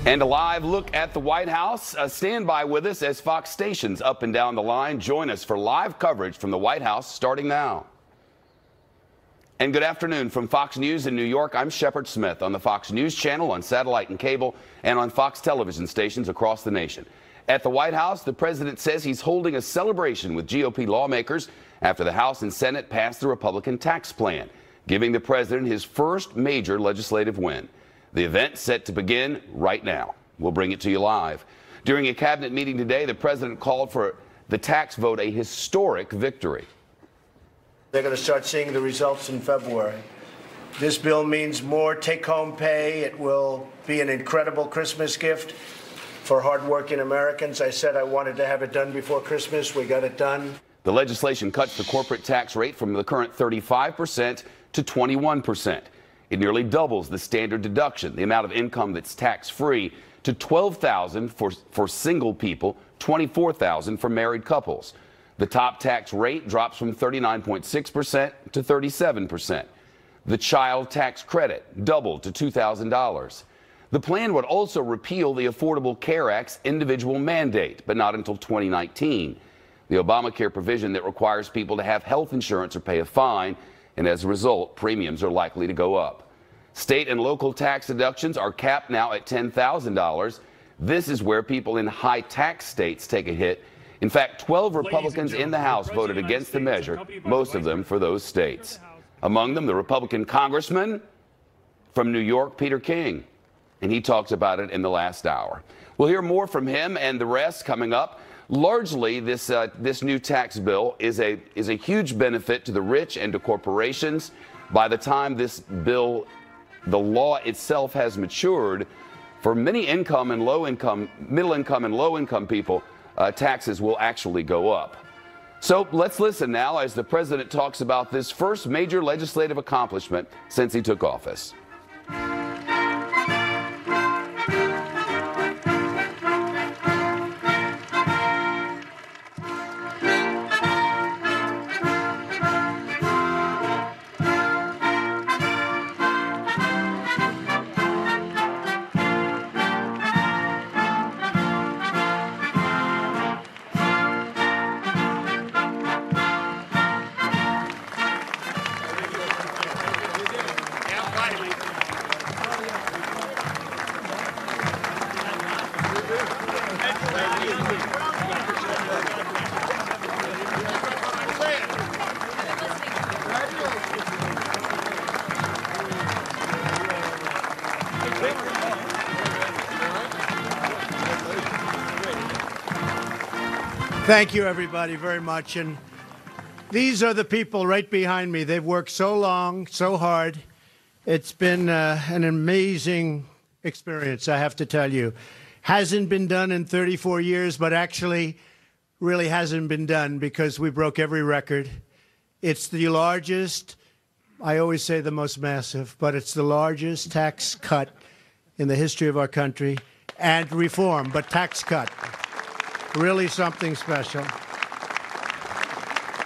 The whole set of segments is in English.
And a live look at the White House. Stand by with us as Fox stations up and down the line join us for live coverage from the White House starting now. And good afternoon from Fox News in New York. I'm Shepard Smith on the Fox News channel, on satellite and cable, and on Fox television stations across the nation. At the White House, the president says he's holding a celebration with GOP lawmakers after the House and Senate passed the Republican tax plan, giving the president his first major legislative win. The event set to begin right now. We'll bring it to you live. During a cabinet meeting today, the president called for the tax vote a historic victory. They're going to start seeing the results in February. This bill means more take-home pay. It will be an incredible Christmas gift for hardworking Americans. I said I wanted to have it done before Christmas. We got it done. The legislation cuts the corporate tax rate from the current 35% to 21%. It nearly doubles the standard deduction, the amount of income that's tax-free, to $12,000 for single people, $24,000 for married couples. The top tax rate drops from 39.6% to 37%. The child tax credit doubled to $2,000. The plan would also repeal the Affordable Care Act's individual mandate, but not until 2019. The Obamacare provision that requires people to have health insurance or pay a fine, and as a result, premiums are likely to go up. State and local tax deductions are capped now at $10,000. This is where people in high tax states take a hit. In fact, 12 Republicans in the House voted against the measure, most of them for those states. Among them, the Republican congressman from New York, Peter King, and he talks about it in the last hour. We'll hear more from him and the rest coming up. Largely, this new tax bill is a huge benefit to the rich and to corporations. By the time this bill, the law itself has matured, for many income and low income, middle income and low income people, taxes will actually go up. So let's listen now as the president talks about this first major legislative accomplishment since he took office. Thank you, everybody, very much. And these are the people right behind me. They've worked so long, so hard. It's been an amazing experience, I have to tell you. Hasn't been done in 34 years, but actually really hasn't been done because we broke every record. It's the largest, I always say the most massive, but it's the largest tax cut in the history of our country, and reform, but tax cut. Really something special.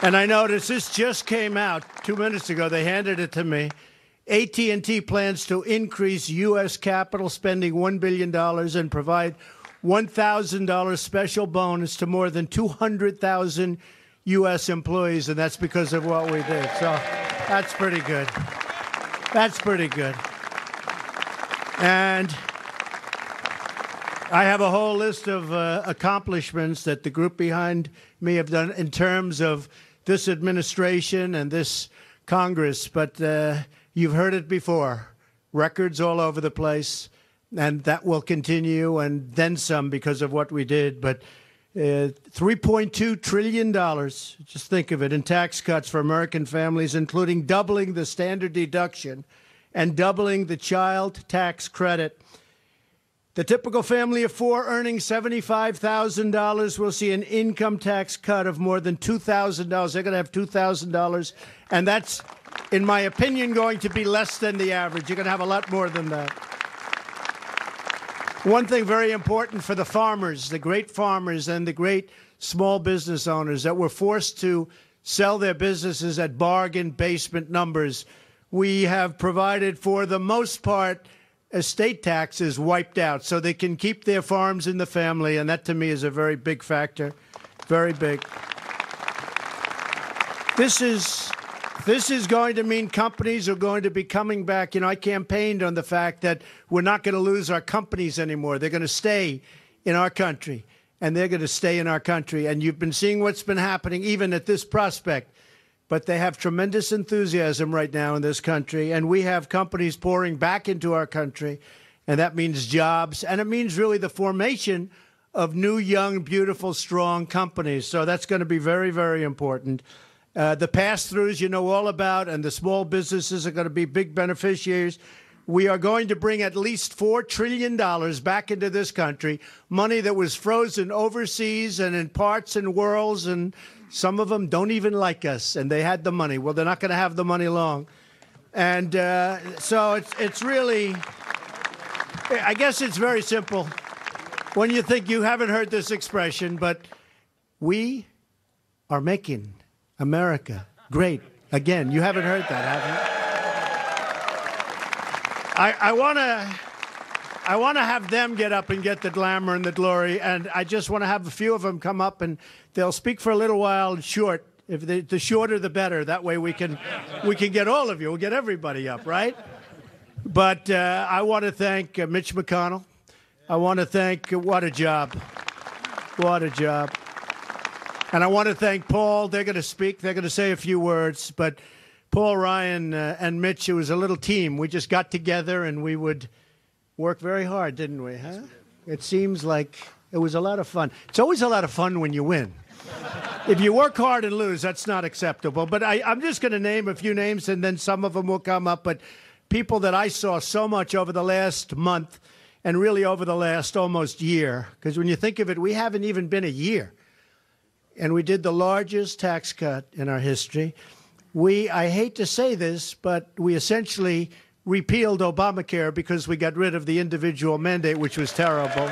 And I noticed this just came out 2 minutes ago. They handed it to me. AT&T plans to increase U.S. capital spending $1 billion and provide $1,000 special bonus to more than 200,000 U.S. employees, and that's because of what we did. So that's pretty good. That's pretty good. And I have a whole list of accomplishments that the group behind me have done in terms of this administration and this Congress, but you've heard it before. Records all over the place, and that will continue, and then some because of what we did. But $3.2 trillion, just think of it, in tax cuts for American families, including doubling the standard deduction and doubling the child tax credit. The typical family of four earning $75,000 will see an income tax cut of more than $2,000. They're going to have $2,000, and that's, in my opinion, going to be less than the average. You're going to have a lot more than that. One thing very important for the farmers, the great farmers and the great small business owners that were forced to sell their businesses at bargain basement numbers, we have provided, for the most part, estate tax is wiped out so they can keep their farms in the family, and that to me is a very big factor, very big. This is going to mean companies are going to be coming back. You know, I campaigned on the fact that we're not going to lose our companies anymore. They're going to stay in our country, and they're going to stay in our country. And you've been seeing what's been happening even at this prospect. But they have tremendous enthusiasm right now in this country, and we have companies pouring back into our country, and that means jobs, and it means really the formation of new, young, beautiful, strong companies. So that's going to be very, very important. The pass-throughs you know all about, and the small businesses are going to be big beneficiaries. We are going to bring at least $4 trillion back into this country, money that was frozen overseas and in parts and worlds, and some of them don't even like us, and they had the money. Well, they're not going to have the money long. And so it's really, I guess it's very simple. When you think you haven't heard this expression, but we are making America great again. You haven't heard that, have you? I want to have them get up and get the glamour and the glory, and I just want to have a few of them come up, and they'll speak for a little while short. If the shorter, the better. That way we can get all of you. We'll get everybody up, right? But I want to thank Mitch McConnell. I want to thank, what a job. What a job. And I want to thank Paul. They're going to speak. They're going to say a few words. But Paul, Ryan, and Mitch, it was a little team. We just got together, and we would work very hard, didn't we? Huh? It seems like it was a lot of fun. It's always a lot of fun when you win. If you work hard and lose, that's not acceptable. But I'm just going to name a few names, and then some of them will come up. But people that I saw so much over the last month and really over the last almost year, because when you think of it, we haven't even been a year. And we did the largest tax cut in our history. I hate to say this, but we essentially repealed Obamacare because we got rid of the individual mandate, which was terrible.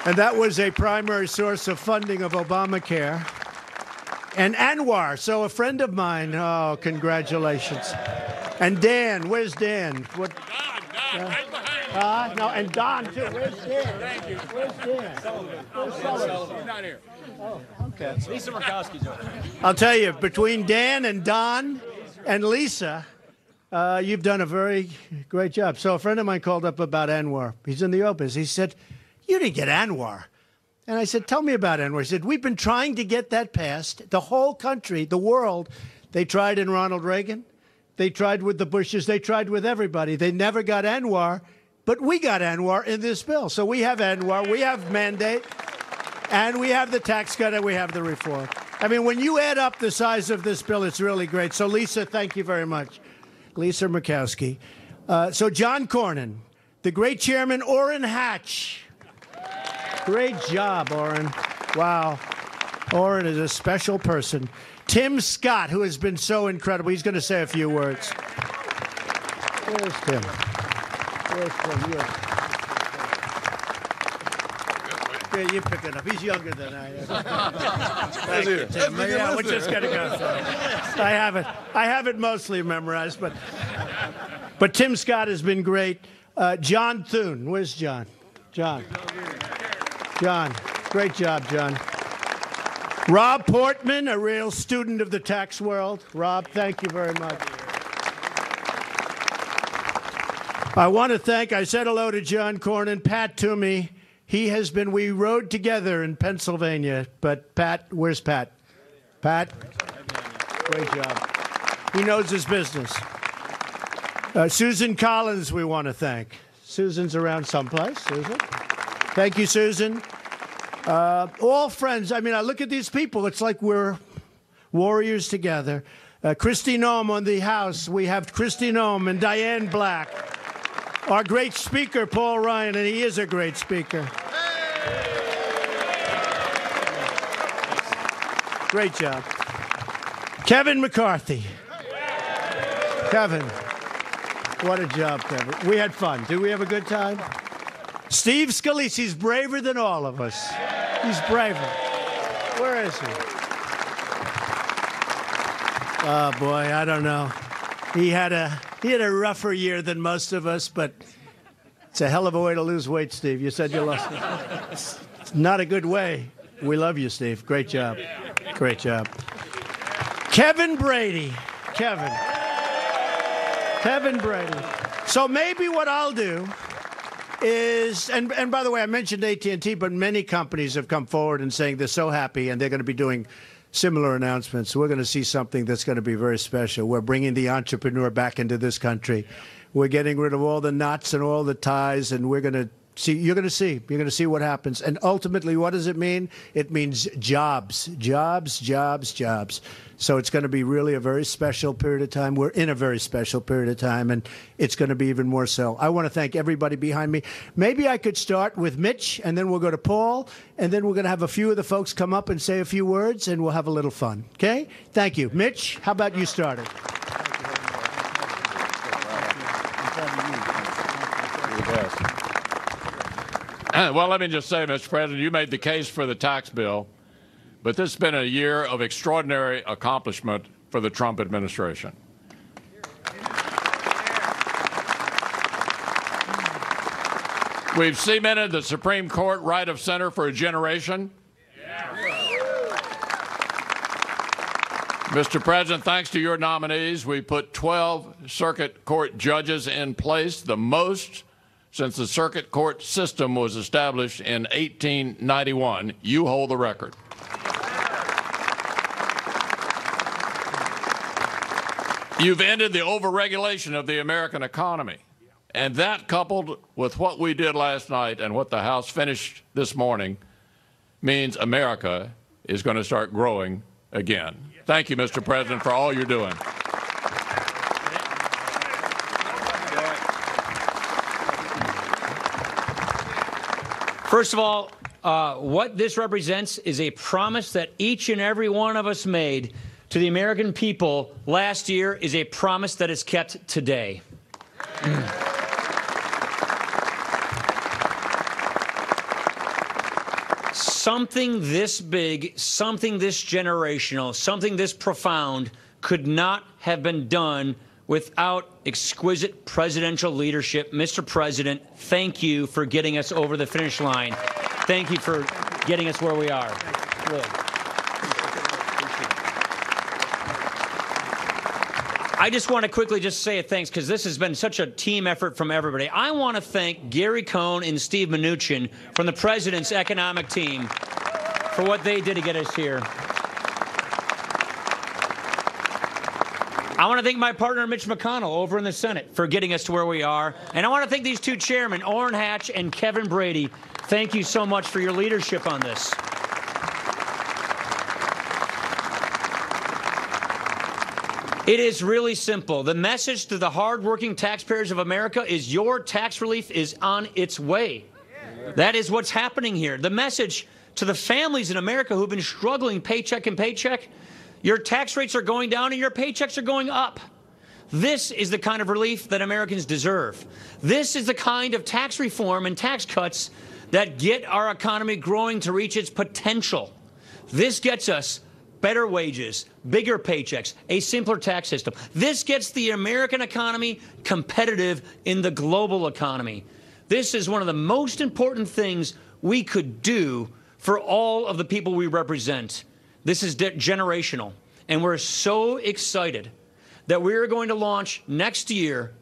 And that was a primary source of funding of Obamacare. And Anwar, so a friend of mine, oh, congratulations. And Dan, where's Dan? What? Don, right behind. No, and Don, too. Where's Dan? Thank you. Where's Dan? Where's Sullivan? He's not here. Oh, okay. Lisa Murkowski's over. I'll tell you, between Dan and Don and Lisa, you've done a very great job. So a friend of mine called up about Anwar. He's in the Opus. He said, you didn't get Anwar. And I said, tell me about Anwar. He said, we've been trying to get that passed. The whole country, the world, they tried in Ronald Reagan. They tried with the Bushes. They tried with everybody. They never got Anwar, but we got Anwar in this bill. So we have Anwar, we have mandate, and we have the tax cut, and we have the reform. I mean, when you add up the size of this bill, it's really great. So, Lisa, thank you very much. Lisa Murkowski. So, John Cornyn, the great chairman, Orrin Hatch. Great job, Orrin. Wow. Orrin is a special person. Tim Scott, who has been so incredible. He's going to say a few words. Where's Tim? Where's Tim? Yeah, you pick it up. He's younger than I am. Thank you, Tim. Yeah, we're just going to go. I have it mostly memorized, but Tim Scott has been great. John Thune. Where's John? John. Great job, John. Rob Portman, a real student of the tax world. Rob, thank you very much. I want to thank, I said hello to John Cornyn, Pat Toomey. We rode together in Pennsylvania, but Pat, where's Pat? Pat, great job. He knows his business. Susan Collins, we want to thank. Susan's around someplace. Susan. Thank you, Susan. All friends. I mean, I look at these people. It's like we're warriors together. Kristi Noem on the House. We have Kristi Noem and Diane Black. Our great speaker, Paul Ryan, and he is a great speaker. Great job. Kevin McCarthy. Kevin. What a job, Kevin. We had fun. Did we have a good time? Steve Scalise, he's braver than all of us. He's braver. Where is he? Oh, boy, I don't know. He had He had a rougher year than most of us, but it's a hell of a way to lose weight, Steve. You said you lost it. It's not a good way. We love you, Steve. Great job. Great job. Kevin Brady. Kevin Brady. So maybe what I'll do is, and by the way, I mentioned AT&T, but many companies have come forward and saying they're so happy and they're going to be doing similar announcements. We're going to see something that's going to be very special. We're bringing the entrepreneur back into this country. We're getting rid of all the knots and all the ties, and we're going to see. You're going to see what happens. And ultimately, what does it mean? It means jobs, jobs, jobs, jobs. So it's going to be really a very special period of time. We're in a very special period of time, and it's going to be even more so. I want to thank everybody behind me. Maybe I could start with Mitch, and then we'll go to Paul, and then we're going to have a few of the folks come up and say a few words, and we'll have a little fun. Okay? Thank you. Mitch, how about you start it? Well, let me just say, Mr. President, you made the case for the tax bill, but this has been a year of extraordinary accomplishment for the Trump administration. We've cemented the Supreme Court right of center for a generation. Mr. President, thanks to your nominees, we put 12 circuit court judges in place, the most since the circuit court system was established in 1891. You hold the record. You've ended the overregulation of the American economy. And that, coupled with what we did last night and what the House finished this morning, means America is going to start growing again. Thank you, Mr. President, for all you're doing. First of all, what this represents is a promise that each and every one of us made to the American people last year is a promise that is kept today. Something this big, something this generational, something this profound could not have been done without exquisite presidential leadership. Mr. President, thank you for getting us over the finish line. Thank you for getting us where we are. Really. I just want to quickly just say thanks, because this has been such a team effort from everybody. I want to thank Gary Cohn and Steve Mnuchin from the President's economic team for what they did to get us here. I want to thank my partner, Mitch McConnell, over in the Senate for getting us to where we are. And I want to thank these two chairmen, Orrin Hatch and Kevin Brady. Thank you so much for your leadership on this. It is really simple. The message to the hardworking taxpayers of America is your tax relief is on its way. That is what's happening here. The message to the families in America who've been struggling paycheck and paycheck, your tax rates are going down and your paychecks are going up. This is the kind of relief that Americans deserve. This is the kind of tax reform and tax cuts that get our economy growing to reach its potential. This gets us better wages, bigger paychecks, a simpler tax system. This gets the American economy competitive in the global economy. This is one of the most important things we could do for all of the people we represent. This is generational, and we're so excited that we're going to launch next year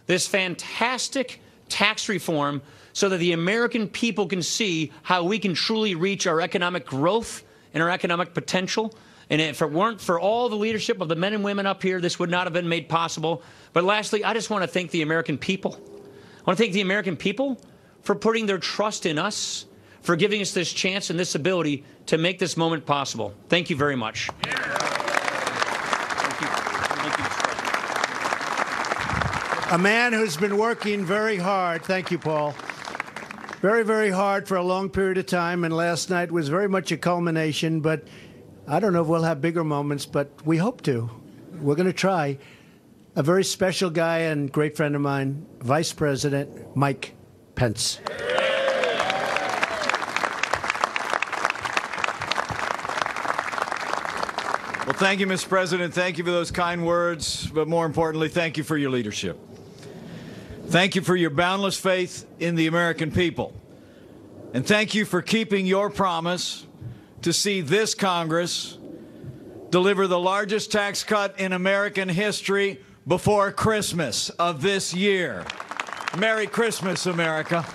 this fantastic tax reform so that the American people can see how we can truly reach our economic growth and our economic potential. And if it weren't for all the leadership of the men and women up here, this would not have been made possible. But lastly, I just want to thank the American people. I want to thank the American people for putting their trust in us, for giving us this chance and this ability to make this moment possible. Thank you very much. A man who's been working very hard. Thank you, Paul. Very, very hard for a long period of time, and last night was very much a culmination, but I don't know if we'll have bigger moments, but we hope to. We're going to try. A very special guy and great friend of mine, Vice President Mike Pence. Well, Well, thank you, Mr. President. Thank you for those kind words, but more importantly, thank you for your leadership. Thank you for your boundless faith in the American people. And thank you for keeping your promise to see this Congress deliver the largest tax cut in American history before Christmas of this year. Merry Christmas, America.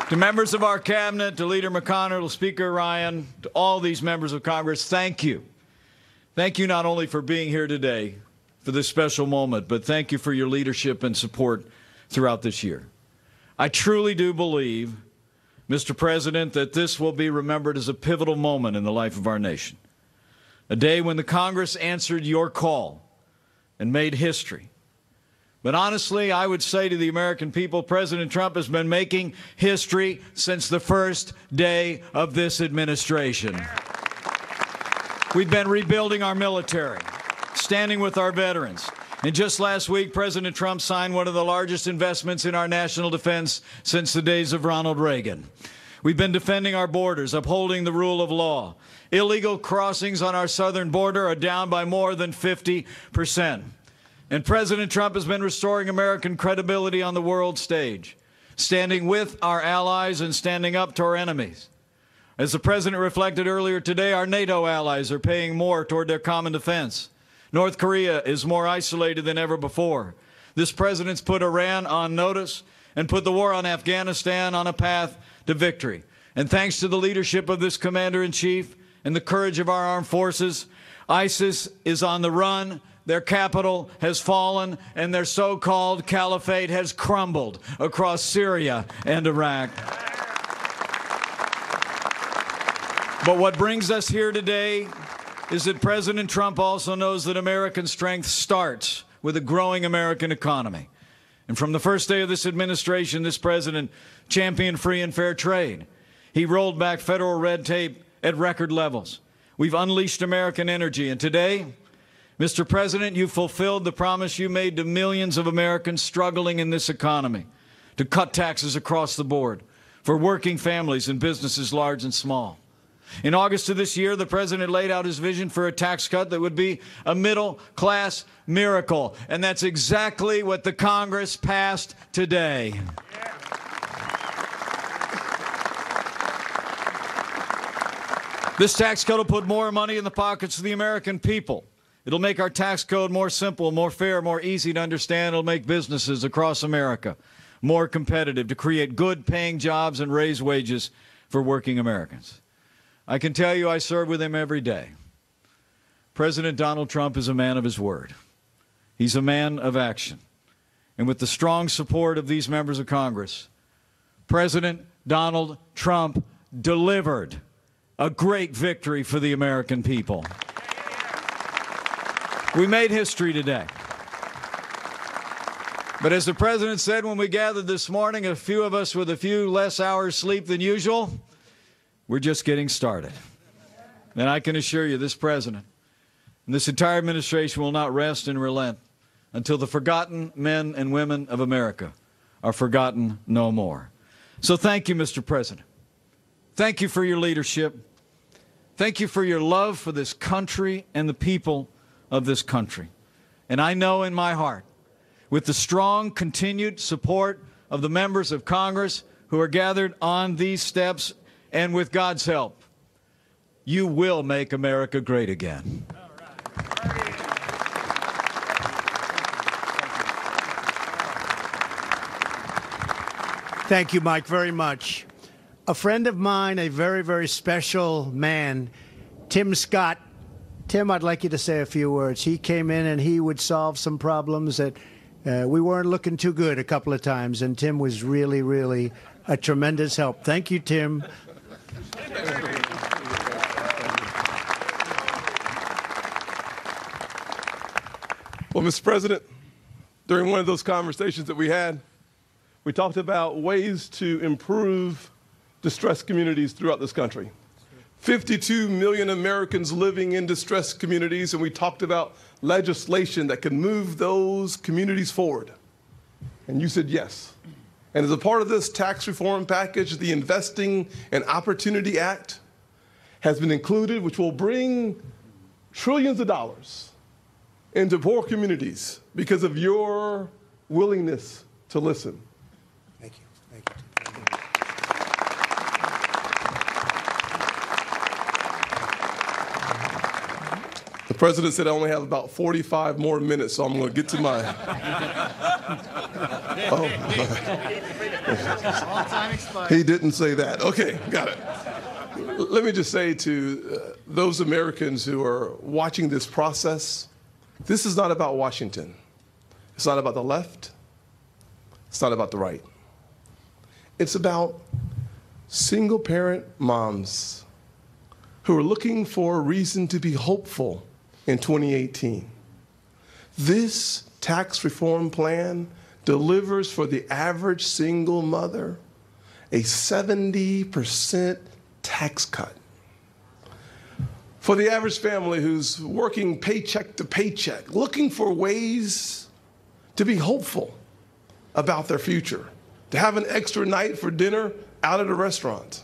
To members of our cabinet, to Leader McConnell, to Speaker Ryan, to all these members of Congress, thank you. Thank you not only for being here today for this special moment, but thank you for your leadership and support throughout this year. I truly do believe, Mr. President, that this will be remembered as a pivotal moment in the life of our nation. A day when the Congress answered your call and made history. But honestly, I would say to the American people, President Trump has been making history since the first day of this administration. We've been rebuilding our military, standing with our veterans. And just last week, President Trump signed one of the largest investments in our national defense since the days of Ronald Reagan. We've been defending our borders, upholding the rule of law. Illegal crossings on our southern border are down by more than 50%. And President Trump has been restoring American credibility on the world stage, standing with our allies and standing up to our enemies. As the President reflected earlier today, our NATO allies are paying more toward their common defense. North Korea is more isolated than ever before. This President's put Iran on notice and put the war on Afghanistan on a path to victory. And thanks to the leadership of this Commander-in-Chief and the courage of our armed forces, ISIS is on the run, their capital has fallen, and their so-called caliphate has crumbled across Syria and Iraq. But what brings us here today is that President Trump also knows that American strength starts with a growing American economy. And from the first day of this administration, this president championed free and fair trade. He rolled back federal red tape at record levels. We've unleashed American energy. And today, Mr. President, you fulfilled the promise you made to millions of Americans struggling in this economy to cut taxes across the board for working families and businesses large and small. In August of this year, the President laid out his vision for a tax cut that would be a middle-class miracle. And that's exactly what the Congress passed today. This tax cut will put more money in the pockets of the American people. It'll make our tax code more simple, more fair, more easy to understand. It'll make businesses across America more competitive to create good-paying jobs and raise wages for working Americans. I can tell you I serve with him every day. President Donald Trump is a man of his word. He's a man of action. And with the strong support of these members of Congress, President Donald Trump delivered a great victory for the American people. We made history today. But as the President said when we gathered this morning, a few of us with a few less hours sleep than usual, we're just getting started. And I can assure you this President and this entire administration will not rest and relent until the forgotten men and women of America are forgotten no more. So thank you, Mr. President. Thank you for your leadership. Thank you for your love for this country and the people of this country. And I know in my heart, with the strong continued support of the members of Congress who are gathered on these steps, and with God's help, you will make America great again. Thank you, Mike, very much. A friend of mine, a very, very special man, Tim Scott. Tim, I'd like you to say a few words. He came in and he would solve some problems that we weren't looking too good a couple of times, and Tim was really, really a tremendous help. Thank you, Tim. Well, Mr. President, during one of those conversations that we had, we talked about ways to improve distressed communities throughout this country. 52 million Americans living in distressed communities, and we talked about legislation that could move those communities forward. And you said yes. And as a part of this tax reform package, the Investing in Opportunity Act has been included, which will bring trillions of dollars into poor communities because of your willingness to listen. Thank you. Thank you. The president said I only have about 45 more minutes, so I'm going to get to my... Oh. He didn't say that. Okay, got it. Let me just say to those Americans who are watching this process, this is not about Washington. It's not about the left. It's not about the right. It's about single-parent moms who are looking for a reason to be hopeful in 2018. This tax reform plan delivers for the average single mother a 70% tax cut. For the average family who's working paycheck to paycheck, looking for ways to be hopeful about their future, to have an extra night for dinner out at a restaurant.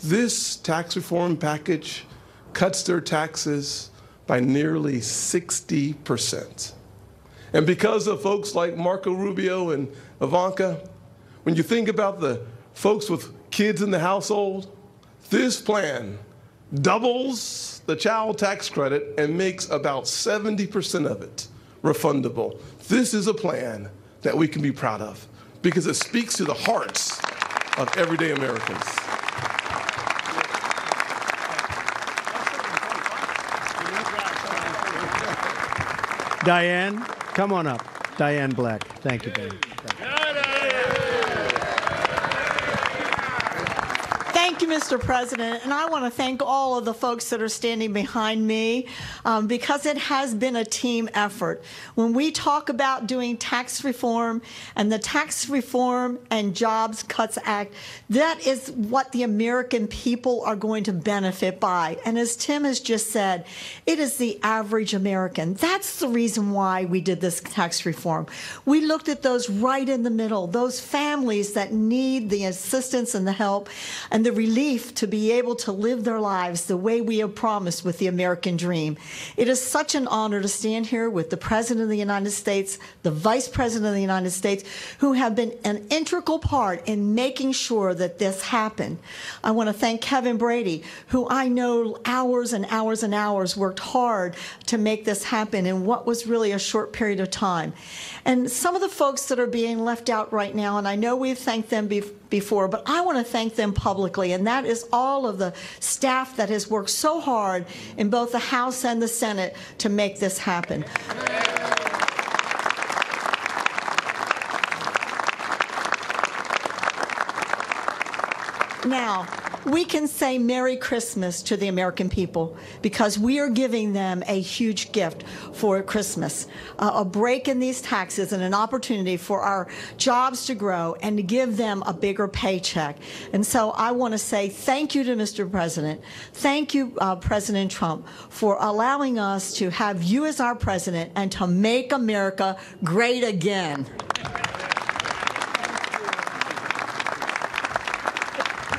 This tax reform package cuts their taxes by nearly 60%. And because of folks like Marco Rubio and Ivanka, when you think about the folks with kids in the household, this plan doubles the child tax credit and makes about 70% of it refundable. This is a plan that we can be proud of because it speaks to the hearts of everyday Americans. Diane, come on up. Diane Black. Thank you, Diane. Thank you, Mr. President, and I want to thank all of the folks that are standing behind me because it has been a team effort. When we talk about doing tax reform and the Tax Reform and Jobs Cuts Act, that is what the American people are going to benefit by. And as Tim has just said, it is the average American. That's the reason why we did this tax reform. We looked at those right in the middle, those families that need the assistance and the help and the relief to be able to live their lives the way we have promised with the American dream. It is such an honor to stand here with the President of the United States, the Vice President of the United States, who have been an integral part in making sure that this happened. I want to thank Kevin Brady, who I know hours and hours and hours worked hard to make this happen in what was really a short period of time. And some of the folks that are being left out right now, and I know we've thanked them before, but I want to thank them publicly, and that is all of the staff that has worked so hard in both the House and the Senate to make this happen. Now, we can say Merry Christmas to the American people because we are giving them a huge gift for Christmas, a break in these taxes and an opportunity for our jobs to grow and to give them a bigger paycheck. And so I want to say thank you to Mr. President. Thank you, President Trump, for allowing us to have you as our president and to make America great again.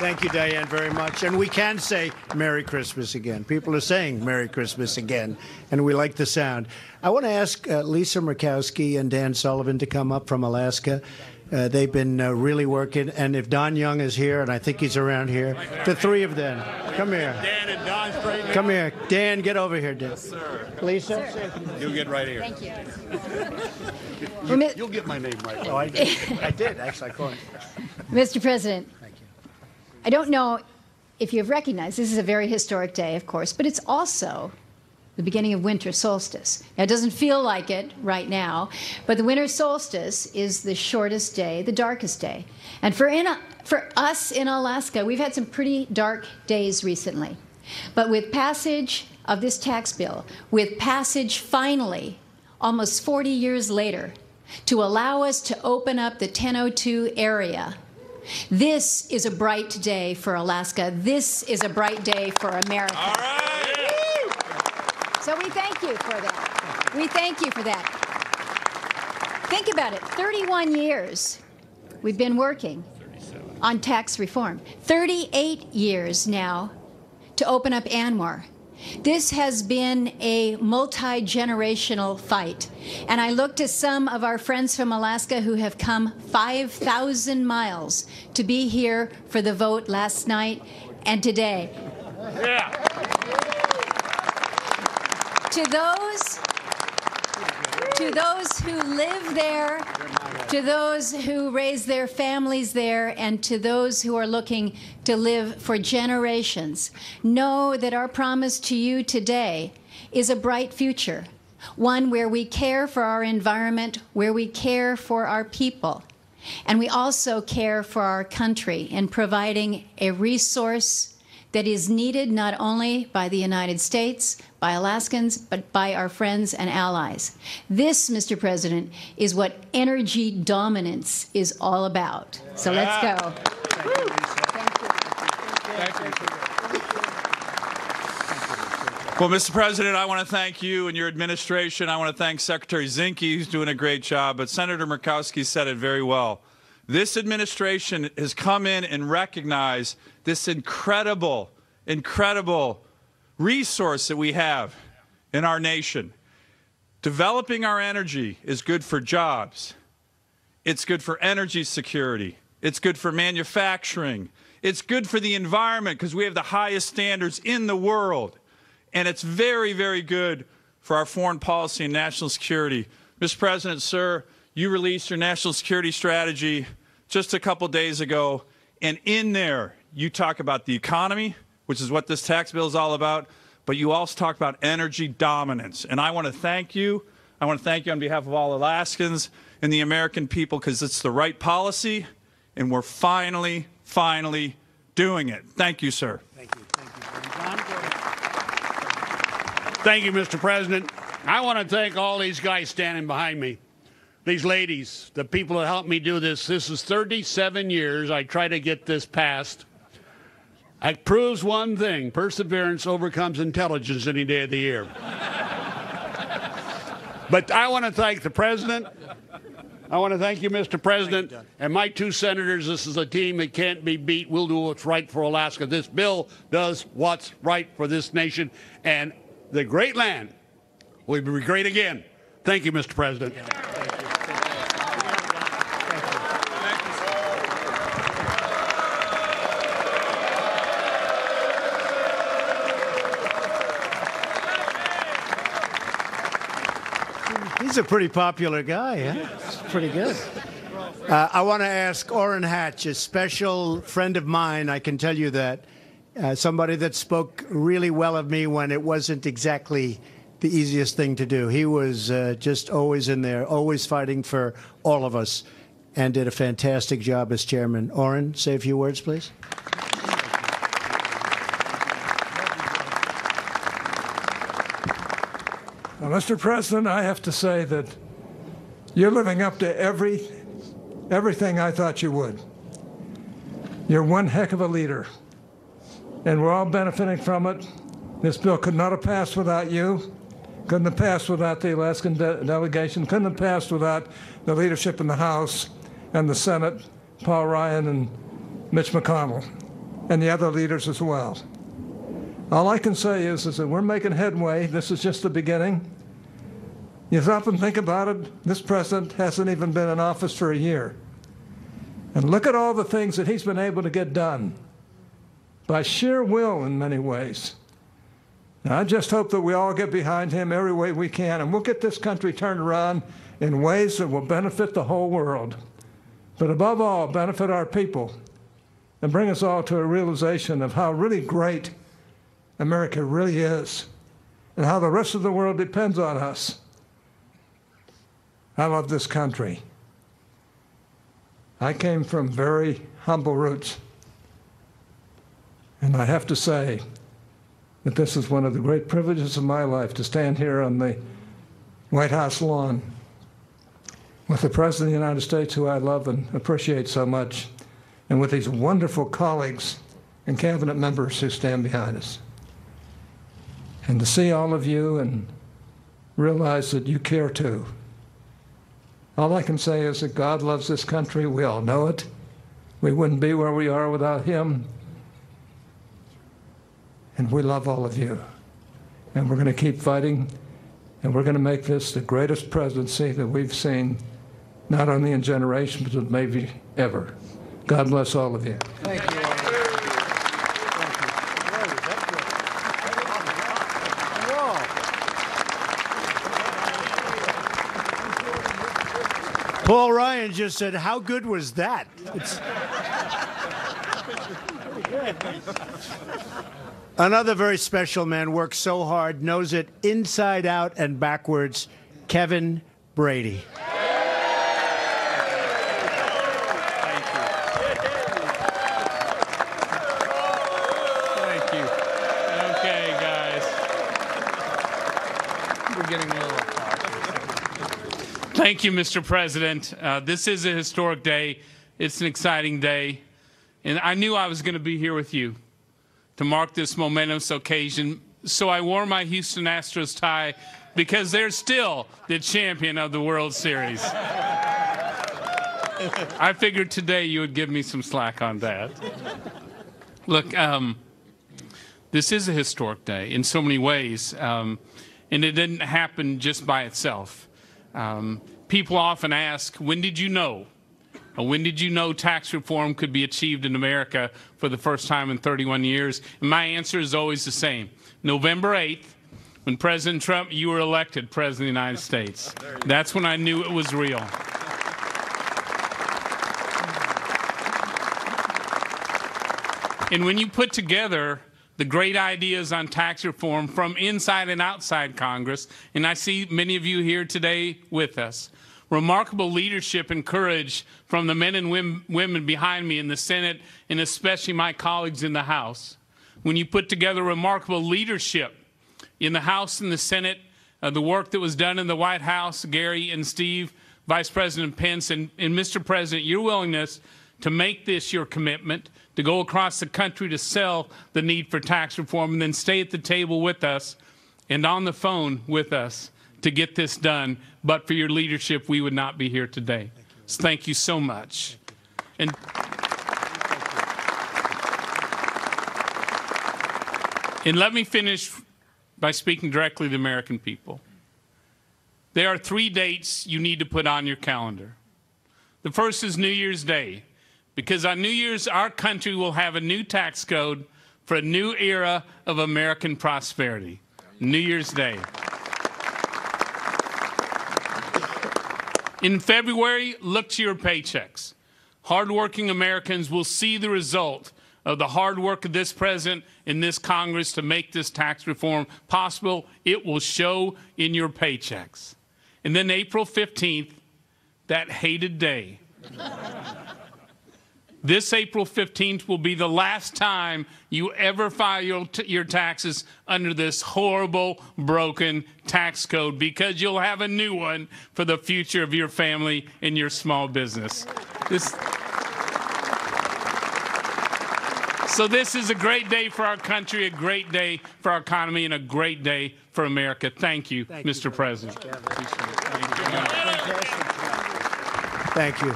Thank you, Diane, very much. And we can say Merry Christmas again. People are saying Merry Christmas again, and we like the sound. I want to ask Lisa Murkowski and Dan Sullivan to come up from Alaska. They've been really working. And if Don Young is here, and I think he's around here, the three of them. Come here. Dan and Don straight. Come here. Dan, get over here, Dan. Yes, sir. Lisa? Sir. You'll get right here. Thank you. You'll get my name right. Oh, I did. I did, actually. I called. Mr. President, I don't know if you've recognized, this is a very historic day, of course, but it's also the beginning of winter solstice. Now, it doesn't feel like it right now, but the winter solstice is the shortest day, the darkest day. And for us in Alaska, we've had some pretty dark days recently. But with passage of this tax bill, with passage finally, almost 40 years later, to allow us to open up the 1002 area, this is a bright day for Alaska. This is a bright day for America. All right. So we thank you for that. We thank you for that. Think about it. 31 years we've been working on tax reform. 38 years now to open up ANWR. This has been a multi-generational fight. And I look to some of our friends from Alaska who have come 5,000 miles to be here for the vote last night and today. Yeah. To those who live there, to those who raise their families there, and to those who are looking to live for generations, know that our promise to you today is a bright future, one where we care for our environment, where we care for our people, and we also care for our country in providing a resource that is needed not only by the United States, by Alaskans, but by our friends and allies. This, Mr. President, is what energy dominance is all about. So let's go. Thank you. Well, Mr. President, I want to thank you and your administration. I want to thank Secretary Zinke, who's doing a great job, but Senator Murkowski said it very well. This administration has come in and recognized this incredible resource that we have in our nation. Developing our energy is good for jobs. It's good for energy security. It's good for manufacturing. It's good for the environment because we have the highest standards in the world. And it's very, very good for our foreign policy and national security. Mr. President, sir, you released your national security strategy just a couple days ago, and in there you talk about the economy, which is what this tax bill is all about, but you also talk about energy dominance. And I want to thank you. I want to thank you on behalf of all Alaskans and the American people because it's the right policy, and we're finally doing it. Thank you, sir. Thank you. Thank you, Mr. President. I want to thank all these guys standing behind me. These ladies, the people that helped me do this. This is 37 years I try to get this passed. It proves one thing: perseverance overcomes intelligence any day of the year. But I want to thank the President. I want to thank you, Mr. President, and my two senators. This is a team that can't be beat. We'll do what's right for Alaska. This bill does what's right for this nation, and the great land will be great again. Thank you, Mr. President. He's a pretty popular guy, huh? It's pretty good. I want to ask Orrin Hatch, a special friend of mine, I can tell you that, somebody that spoke really well of me when it wasn't exactly the easiest thing to do. He was just always in there, always fighting for all of us, and did a fantastic job as chairman. Orrin, say a few words, please. Well, Mr. President, I have to say that you're living up to everything I thought you would. You're one heck of a leader, and we're all benefiting from it. This bill could not have passed without you, couldn't have passed without the Alaskan delegation, couldn't have passed without the leadership in the House and the Senate, Paul Ryan and Mitch McConnell, and the other leaders as well. All I can say is that we're making headway. This is just the beginning. You stop and think about it. This president hasn't even been in office for a year. And look at all the things that he's been able to get done by sheer will in many ways. Now, I just hope that we all get behind him every way we can, and we'll get this country turned around in ways that will benefit the whole world, but above all, benefit our people and bring us all to a realization of how really great America really is, and how the rest of the world depends on us. I love this country. I came from very humble roots, and I have to say that this is one of the great privileges of my life, to stand here on the White House lawn with the President of the United States, who I love and appreciate so much, and with these wonderful colleagues and cabinet members who stand behind us. And to see all of you and realize that you care too. All I can say is that God loves this country. We all know it. We wouldn't be where we are without him. and we love all of you. And we're going to keep fighting, and we're going to make this the greatest presidency that we've seen, not only in generations, but maybe ever. God bless all of you. Thank you. Paul Ryan just said, how good was that? Another very special man, works so hard, knows it inside out and backwards, Kevin Brady. Thank you. Okay, guys. We're getting a little applause. Thank you, Mr. President. This is a historic day. It's an exciting day. And I knew I was going to be here with you to mark this momentous occasion. So I wore my Houston Astros tie because they're still the champion of the World Series. I figured today you would give me some slack on that. Look, this is a historic day in so many ways, and it didn't happen just by itself. People often ask, when did you know? When did you know tax reform could be achieved in America for the first time in 31 years? And my answer is always the same. November 8th, when President Trump, you were elected President of the United States. That's when I knew it was real. And when you put together the great ideas on tax reform from inside and outside Congress, and I see many of you here today with us, remarkable leadership and courage from the men and women behind me in the Senate, and especially my colleagues in the House. When you put together remarkable leadership in the House and the Senate, the work that was done in the White House, Gary and Steve, Vice President Pence, and Mr. President, your willingness to make this your commitment, to go across the country to sell the need for tax reform, and then stay at the table with us and on the phone with us to get this done. But for your leadership, we would not be here today. So thank you so much. And let me finish by speaking directly to the American people. There are 3 dates you need to put on your calendar. The first is New Year's Day, because on New Year's, our country will have a new tax code for a new era of American prosperity. New Year's Day. In February, look to your paychecks. Hardworking Americans will see the result of the hard work of this president and this Congress to make this tax reform possible. It will show in your paychecks. And then April 15th, that hated day. This April 15th will be the last time you ever file your taxes under this horrible, broken tax code, because you'll have a new one for the future of your family and your small business. So this is a great day for our country, a great day for our economy, and a great day for America. Thank you, Mr. President. Thank you.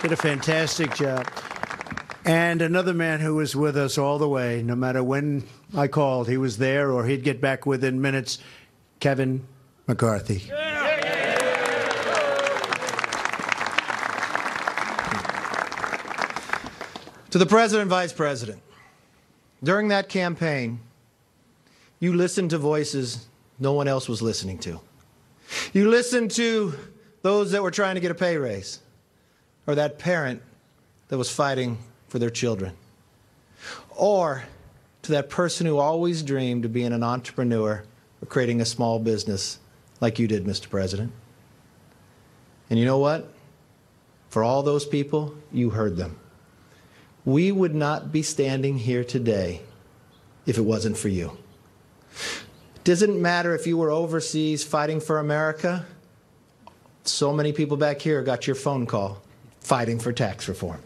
Did a fantastic job. And another man who was with us all the way, no matter when I called, he was there or he'd get back within minutes, Kevin McCarthy. To the President and Vice President, during that campaign, you listened to voices no one else was listening to. You listened to those that were trying to get a pay raise, or that parent that was fighting for their children, or to that person who always dreamed of being an entrepreneur or creating a small business like you did, Mr. President. And you know what? For all those people, you heard them. We would not be standing here today if it wasn't for you. It doesn't matter if you were overseas fighting for America. So many people back here got your phone call fighting for tax reform.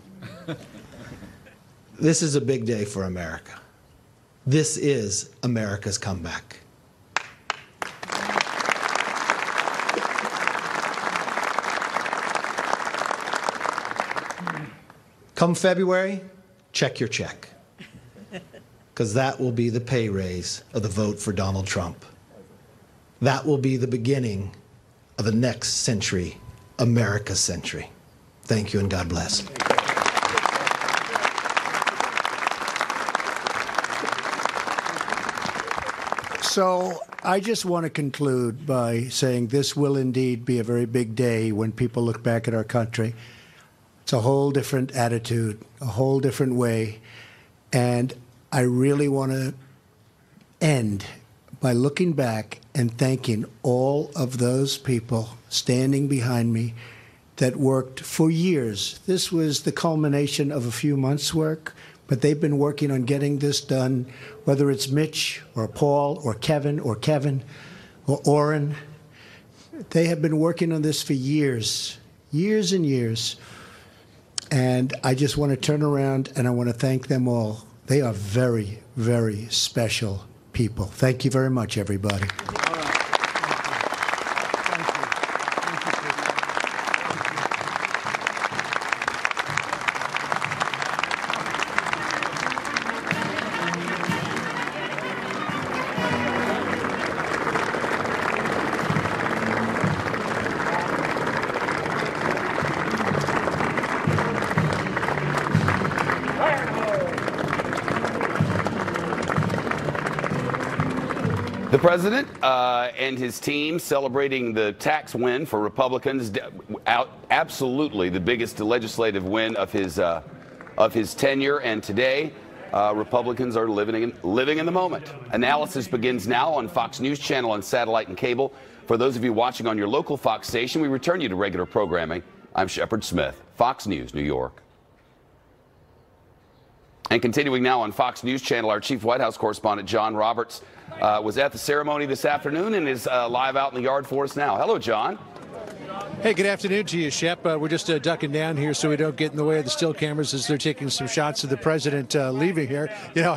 This is a big day for America. This is America's comeback. Come February, check your check. because that will be the pay raise of the vote for Donald Trump. That will be the beginning of the next century, America's century. Thank you and God bless. So I just want to conclude by saying this will indeed be a very big day when people look back at our country. It's a whole different attitude, a whole different way. And I really want to end by looking back and thanking all of those people standing behind me that worked for years. This was the culmination of a few months' work, but they've been working on getting this done, whether it's Mitch or Paul or Kevin or Orrin. They have been working on this for years, years and years. And I just want to turn around and I want to thank them all. They are very, very special people. Thank you very much, everybody. The president and his team celebrating the tax win for Republicans, absolutely the biggest legislative win of his tenure. And today, Republicans are living in the moment. Analysis begins now on Fox News Channel on satellite and cable. For those of you watching on your local Fox station, we return you to regular programming. I'm Shepard Smith, Fox News, New York. And continuing now on Fox News Channel, our chief White House correspondent, John Roberts, was at the ceremony this afternoon and is live out in the yard for us now. Hello, John. Hey, good afternoon to you, Shep. We're just ducking down here so we don't get in the way of the still cameras as they're taking some shots of the president leaving here. You know,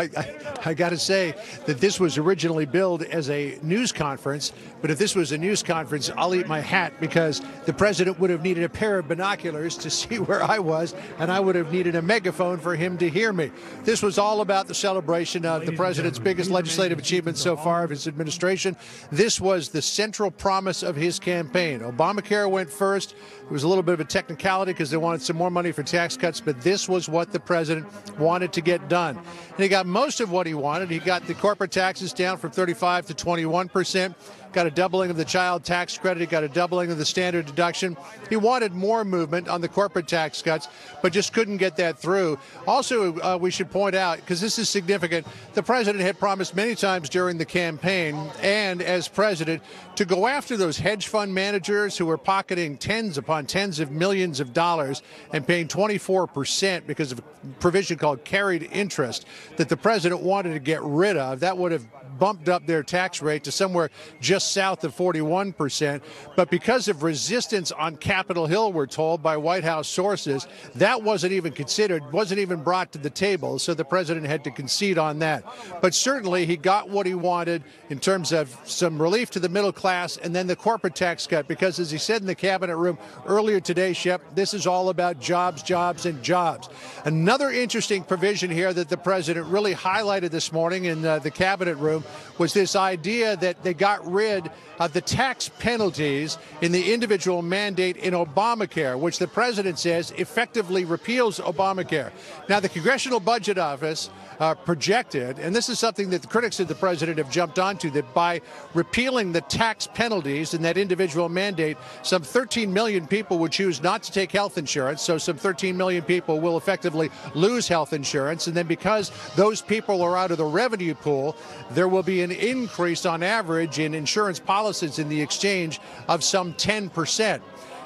I got to say that this was originally billed as a news conference, but if this was a news conference, I'll eat my hat because the president would have needed a pair of binoculars to see where I was, and I would have needed a megaphone for him to hear me. This was all about the celebration of the president's biggest legislative achievement so far of his administration. This was the central promise of his campaign. Obamacare went first. It was a little bit of a technicality because they wanted some more money for tax cuts, but this was what the president wanted to get done. And he got most of what he wanted. He got the corporate taxes down from 35 to 21%. Got a doubling of the child tax credit. He got a doubling of the standard deduction. He wanted more movement on the corporate tax cuts, but just couldn't get that through. Also, we should point out, because this is significant, the president had promised many times during the campaign and as president to go after those hedge fund managers who were pocketing tens upon tens of millions of dollars and paying 24% because of a provision called carried interest that the president wanted to get rid of. That would have bumped up their tax rate to somewhere just south of 41%. But because of resistance on Capitol Hill, we're told by White House sources, that wasn't even considered, wasn't even brought to the table. So the president had to concede on that. But certainly he got what he wanted in terms of some relief to the middle class and then the corporate tax cut, because as he said in the cabinet room earlier today, Shep, this is all about jobs, jobs, and jobs. Another interesting provision here that the president really highlighted this morning in the cabinet room was this idea that they got rid of the tax penalties in the individual mandate in Obamacare, which the president says effectively repeals Obamacare. Now, the Congressional Budget Office projected, and this is something that the critics of the president have jumped onto, that by repealing the tax penalties in that individual mandate, some 13 million people would choose not to take health insurance. So some 13 million people will effectively lose health insurance. And then because those people are out of the revenue pool, there will be an increase on average in insurance policies in the exchange of some 10%.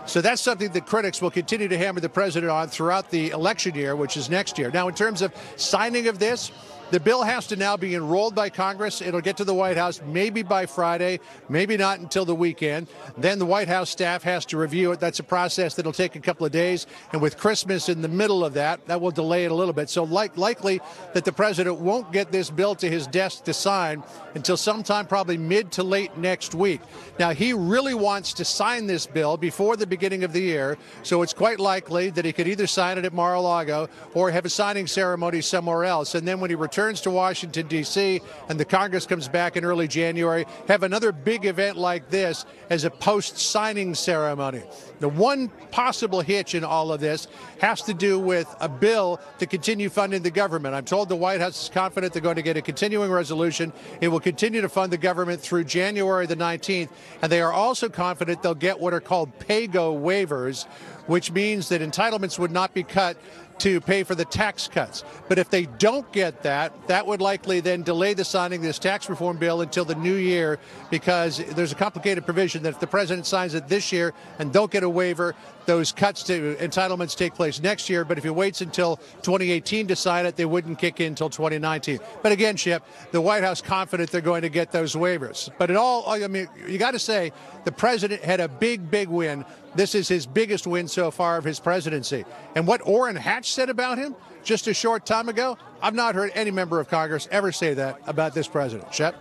So that's something that critics will continue to hammer the president on throughout the election year, which is next year. Now, in terms of signing of this, the bill has to now be enrolled by Congress. It'll get to the White House maybe by Friday, maybe not until the weekend. Then the White House staff has to review it. That's a process that'll take a couple of days. And with Christmas in the middle of that, that will delay it a little bit. So likely that the president won't get this bill to his desk to sign until sometime probably mid to late next week. Now, he really wants to sign this bill before the beginning of the year. So it's quite likely that he could either sign it at Mar-a-Lago or have a signing ceremony somewhere else. And then when he returns returns to Washington, D.C., and the Congress comes back in early January, have another big event like this as a post-signing ceremony. The one possible hitch in all of this has to do with a bill to continue funding the government. I'm told the White House is confident they're going to get a continuing resolution. It will continue to fund the government through January the 19th, and they are also confident they'll get what are called pay-go waivers, which means that entitlements would not be cut to pay for the tax cuts. But if they don't get that, that would likely then delay the signing of this tax reform bill until the new year, because there's a complicated provision that if the president signs it this year and don't get a waiver, those cuts to entitlements take place next year. But if he waits until 2018 to sign it, they wouldn't kick in until 2019. But again, Shep, the White House confident they're going to get those waivers. But it all, I mean, you got to say the president had a big, big win. This is his biggest win so far of his presidency. And what Orrin Hatch said about him just a short time ago, I've not heard any member of Congress ever say that about this president. Shep?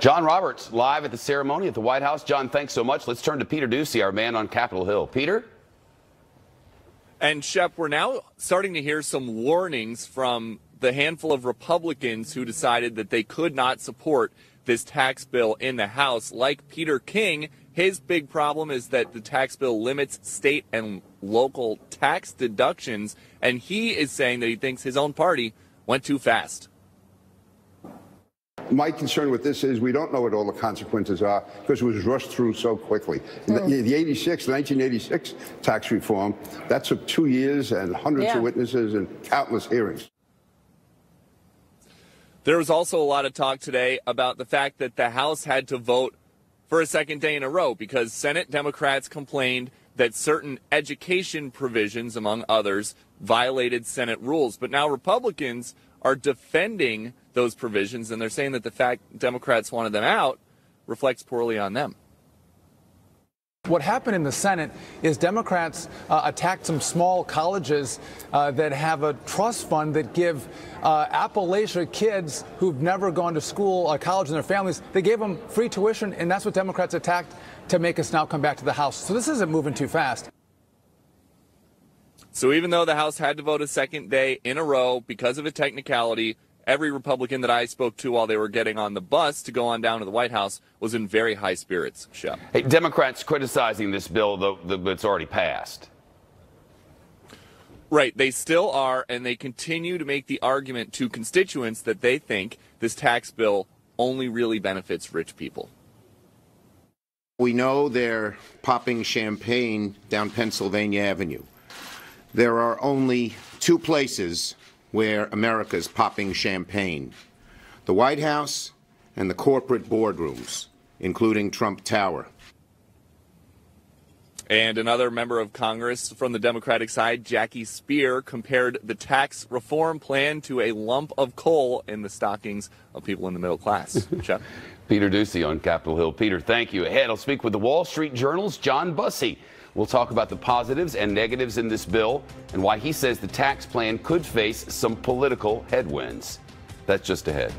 John Roberts, live at the ceremony at the White House. John, thanks so much. Let's turn to Peter Doocy, our man on Capitol Hill. Peter? And, Shep, we're now starting to hear some warnings from the handful of Republicans who decided that they could not support this tax bill in the House. Like Peter King, his big problem is that the tax bill limits state and local tax deductions, and he is saying that he thinks his own party went too fast. My concern with this is we don't know what all the consequences are because it was rushed through so quickly. The 1986 tax reform, that took 2 years and hundreds of witnesses and countless hearings. There was also a lot of talk today about the fact that the House had to vote for a second day in a row because Senate Democrats complained that certain education provisions, among others, violated Senate rules. But now Republicans are defending those provisions, and they're saying that the fact Democrats wanted them out reflects poorly on them. What happened in the Senate is Democrats attacked some small colleges that have a trust fund that give Appalachia kids who've never gone to school, college, and their families, they gave them free tuition, and that's what Democrats attacked to make us now come back to the House. So this isn't moving too fast. So even though the House had to vote a second day in a row because of a technicality, every Republican that I spoke to while they were getting on the bus to go on down to the White House was in very high spirits, Shep. Hey, Democrats criticizing this bill, though it's already passed. Right, they still are, and they continue to make the argument to constituents that they think this tax bill only really benefits rich people. We know they're popping champagne down Pennsylvania Avenue. There are only two places where America is popping champagne: the White House and the corporate boardrooms, including Trump Tower. And another member of Congress from the Democratic side, Jackie Speer, compared the tax reform plan to a lump of coal in the stockings of people in the middle class. Chuck? Peter Doocy on Capitol Hill. Peter, thank you. Ahead, I'll speak with the Wall Street Journal's John Bussey. We'll talk about the positives and negatives in this bill and why he says the tax plan could face some political headwinds. That's just ahead.